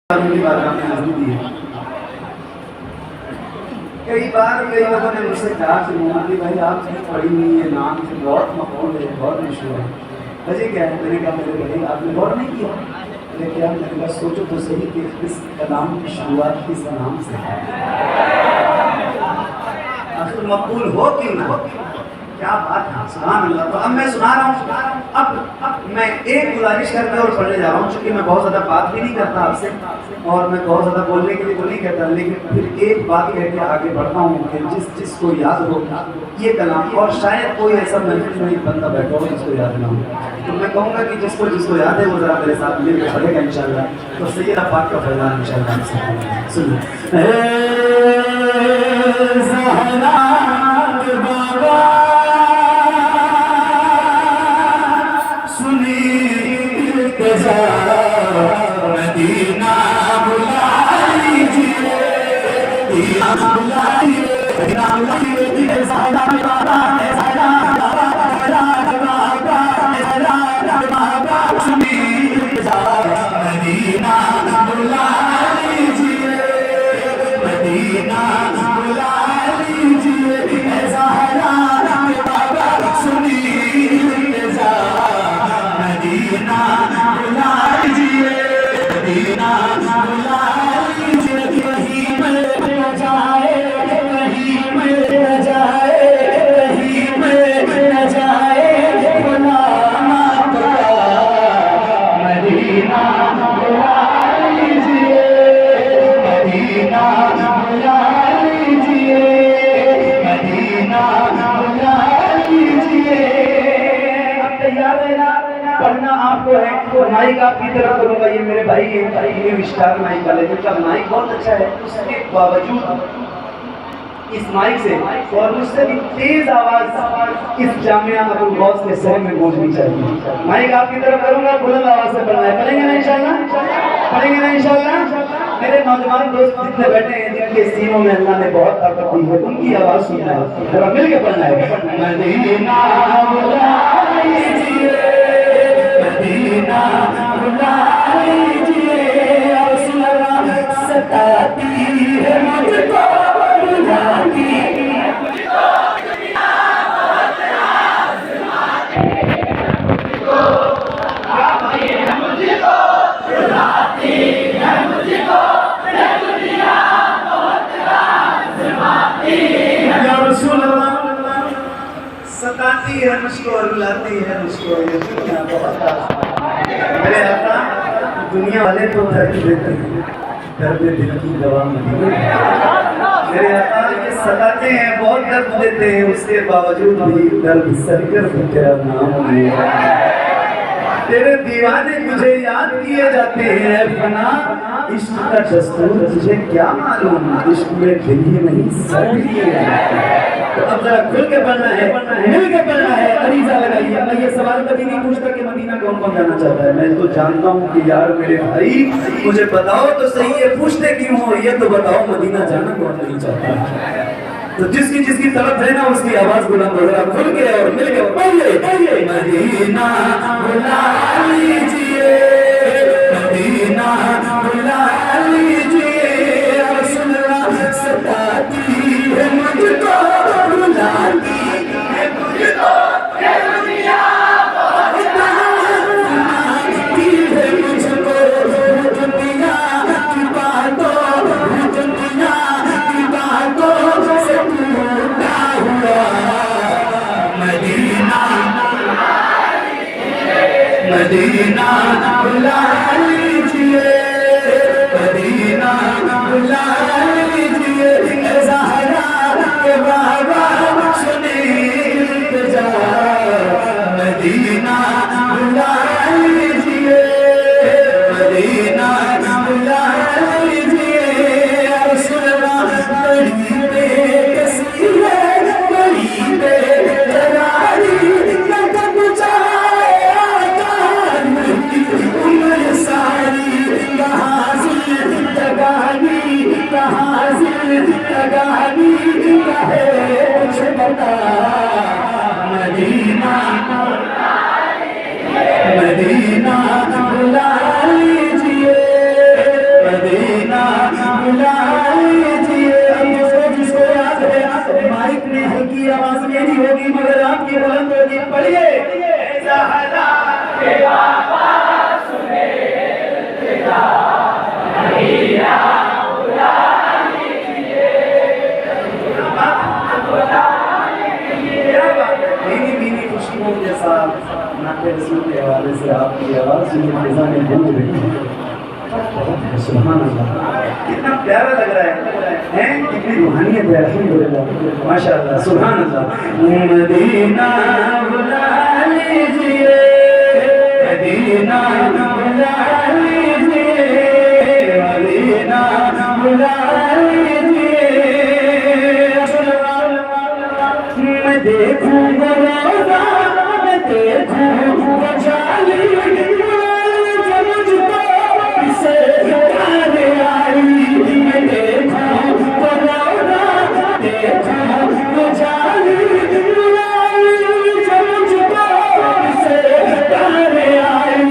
की बारगाह में हाजिरी दी है। कई बार कई लोगों ने मुझसे कहा कि मोहम्मद भाई आप पढ़ी हुई है, नाम से बहुत मकबूल है, बहुत मशहूर है, वजह क्या है? मैंने कहा मेरे भाई आपने गौर नहीं किया? मैंने क्या, मैंने कहा सोचो तो सही कि इस कलाम की शुरुआत किस नाम से है, आखिर मकबूल हो क्यों ना? क्या बात है, सुभान अल्लाह। तो अब मैं सुना रहा हूँ, अब मैं एक गुजारिश करके और पढ़ने जा रहा हूँ, क्योंकि मैं बहुत ज़्यादा बात भी नहीं करता आपसे और मैं बहुत ज़्यादा बोलने के लिए तो नहीं कहता, लेकिन फिर एक बात कह के आगे बढ़ता हूँ कि जिसको याद हो ये कलाम, और शायद कोई ऐसा महफिल में बंदा बैठा हो जिसको याद ना हो, तो मैं कहूँगा कि जिसको याद है वो ज़रा मेरे साथ मिलकर पढ़ेगा इंशाल्लाह। तो सैयद पाक का फैज़ान इंशाल्लाह सुनिए। मदीना बुला लीजिए, मदीना बुला लीजिए, पढ़ना आपको है। माइक आपकी तरफ करूंगा, ये मेरे भाई ये स्टार माइक वाले, जिनका माइक बहुत अच्छा है, उसके बावजूद इस माइक से और मुझसे भी तेज आवाज इस जामिया अबुल गौस के शहर में गूंजनी चाहिए। माइक आपकी तरफ करूंगा, बुलंद आवाज से पढ़ना है। पढ़ेंगे ना इंशाल्लाह? पढ़ेंगे ना इंशाल्लाह? मेरे नौजवान दोस्त जितने बैठे हैं, जिनके सीनों में अल्लाह ने बहुत ताकत दी है, उनकी आवाज सुनना है, जरा मिल के पढ़ना है। मदीना बुला लीजिए, मदीना बुला लीजिए, सताती है मुझको बुलाती, सताती है मुझको और रुलाती है मुझको ये दुनिया बहुत। मेरे आका दुनिया वाले तो दर्द देते हैं, दर्द दिल की दवा मदीना। मेरे आका ये सताते हैं, बहुत दर्द देते हैं, उसके बावजूद भी दर्द सरकर तेरा नाम लिया। तेरे दीवाने तुझे याद किए जाते हैं फना, इश्क का दस्तूर तुझे क्या मालूम, इश्क में दिल ही नहीं सर दिए जाते हैं। तो अब जरा खुल के पढ़ना है, मिल के पढ़ना है, अरीजा लगाइए। मैं ये सवाल कभी नहीं पूछता कि मदीना कौन कौन जाना चाहता है, मैं तो जानता हूँ कि यार मेरे भाई मुझे बताओ तो सही है, पूछते क्यों हो, ये तो बताओ मदीना जाना कौन नहीं चाहता। तो जिसकी तरफ है ना उसकी आवाज बुलंद हो, जरा खुल के और मिल के पढ़िए। मदीना बुला लीजिए, मदीना बुला लीजिए, सताती है मुझको बुलाती है मुझको, ये दुनिया बहुत बुलाती है मुझको, दुनिया की बातों, दुनिया की बातों से टूटा हुआ मदीना, मदीना बुला लीजिए, मदीना बुला लीजिए, ज़हरा के बाबा सुने इल्तिजा, मदीना बुला लीजिए, मदीना बुला लीजिए, बड़ी बेकसी है, बड़ी बेकरारी, लगन जाए आकार उम्र सारी, कहाँ जिंदगानी, कहाँ जिंदगानी कहे कुछ बता, मदीना मदीना बुला लीजिए। नाते रसूल के हवाले से आपकी आवाज़ सुन के फिज़ाएं गूंज रही हैं। सुभान अल्लाह, कितना प्यारा लग रहा है कितनी रूहानियत है। अल्हम्दुलिल्लाह, माशाअल्लाह, सुभान अल्लाह। मदीना बुला लीजिए, मदीना बुला लीजिए, मदीना बुला लीजिए। मैं देखूंगा रोज़ा, मैं देखूंगा जाली, जब मुझको इसे याद आई। मैं देखूंगा रोज़ा, देखूंगा जाली, जब मुझको इसे याद आई।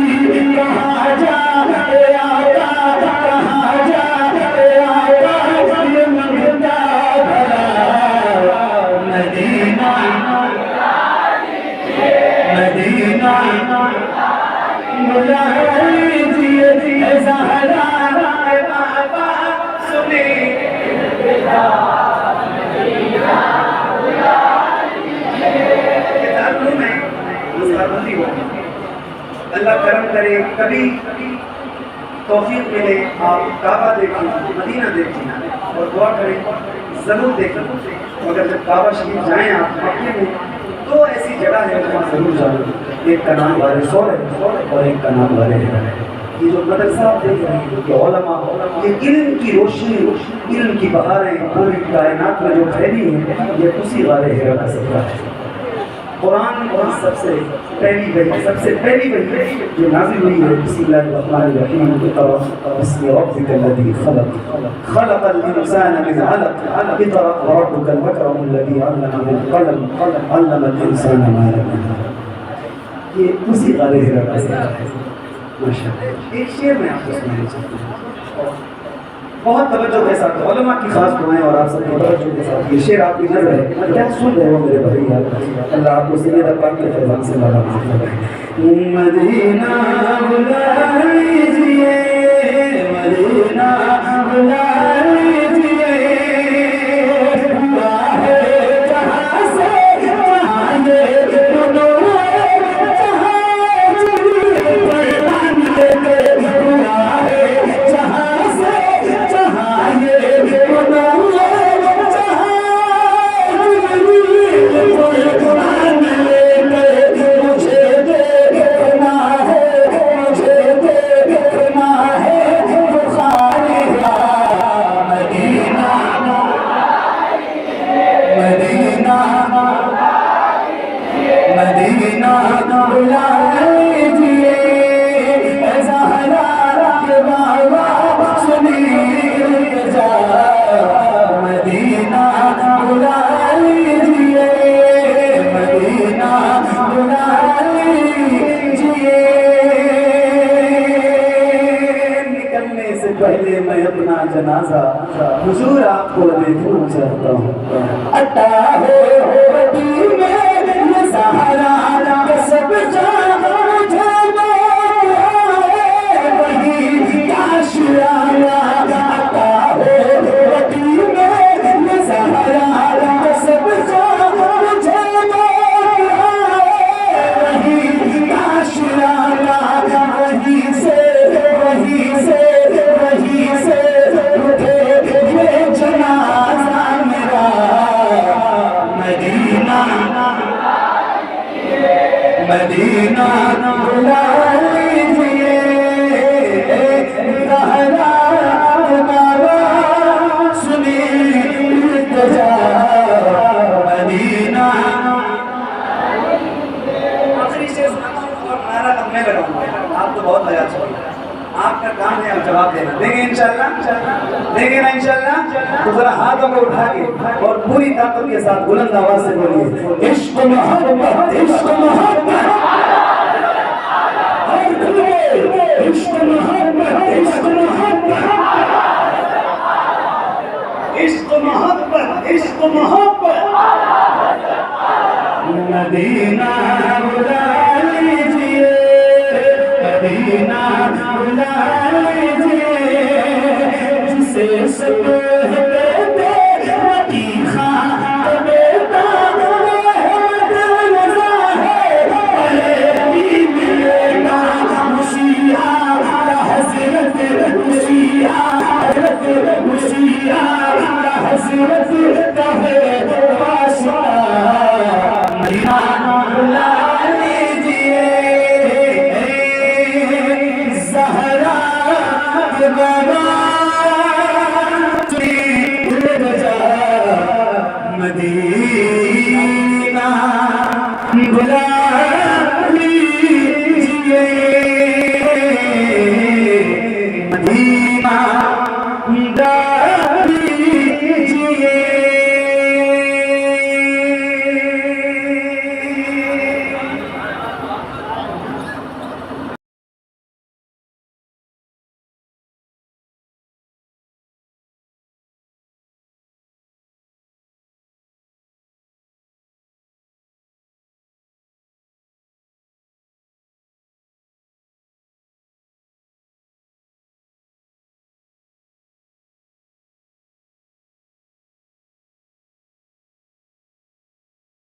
कहाँ जा आका, कहाँ जा आका, ये मंगता भला। मदीना मदीना बुला लीजिए, ज़हरा बाबा सुने। अल्लाह करम करे, कभी तौफीक मिले, आप काबा देखें, मदीना देखें और दुआ करें, ज़रूर देखें। मगर जब काबा शरीफ जाएँ आप मक्के में, तो ऐसी जगह है वहाँ ज़रूर जाओ। एक का नाम वारिस है और एक का नाम वाले है। ये जो मदरसा आप देख रहे हैं, ये उलमा, ये इल्म की रोशनी, इल्म की बहारें पूरी कायनात में जो फैली हैं, ये उसी वाले हिरा का सदका है। कुरान और सबसे पहली वही जो नाज़िल हुई है, बिस्मिल्लाहिर्रहमानिर्रहीम, बिस्मि रब्बिकल्लज़ी खलक़, खलक़ल इंसाना मिन अलक़, इक़रा व रब्बुकल अकरमुल्लज़ी अल्लम बिल क़लम, अल्लमल इंसाना मा लम यअलम। ये उसी वाले हिरा का सदका है। माशाअल्लाह, एक शेर मैं आपको सुनाना चाहता हूँ, बहुत तवज्जो के साथ, उलमा की खास दुआएं और आप सबको तवज्जो के साथ ये शेर आपकी नज़र है। क्या सुन रहे हो मेरे भाई यार, अल्लाह आपको सैयद पाक के फैज़ान से नवाज़े। मदीना बुला लीजिए, मदीना बुला लीजिए, हुआ है जहाँ से जहाँ ये दोनों मदीना बुला लीजिए, ज़हरा के बाबा सुनिए जा। मदीना बुला लीजिए, मदीना बुला लीजिए। निकलने से पहले मैं अपना जनाजा हुजूर आपको देखना चाहता हूँ। अता हो में सहारा का सब मुझे वही आशियाना आता हो। वही में सहारा का सब मुझे वही आशियाना, वही से उठे ये जनाजा मेरा। मदीना मदीना बुला लीजिए, ज़हरा बाबा सुनिए जा। मदीना आखिरी शेर और नारा अब मैं लगाऊंगा, आप तो बहुत लगा चुके, आपका काम है अब जवाब देना। देंगे इंशाल्लाह, देंगे ना इंशाल्लाह। तो जरा हाथों को उठा के और पूरी ताकत के साथ बुलंद आवाज से बोलिए, इश्क मोहब्बत, इश्क मोहब्बत, इश्क मोहब्बत, इश्क मोहब्बत, इश्क मोहब्बत, इश्क मोहब्बत। मदीना बुला लीजिए, मदीना बुला लीजिए, जिसे सब बेटा दा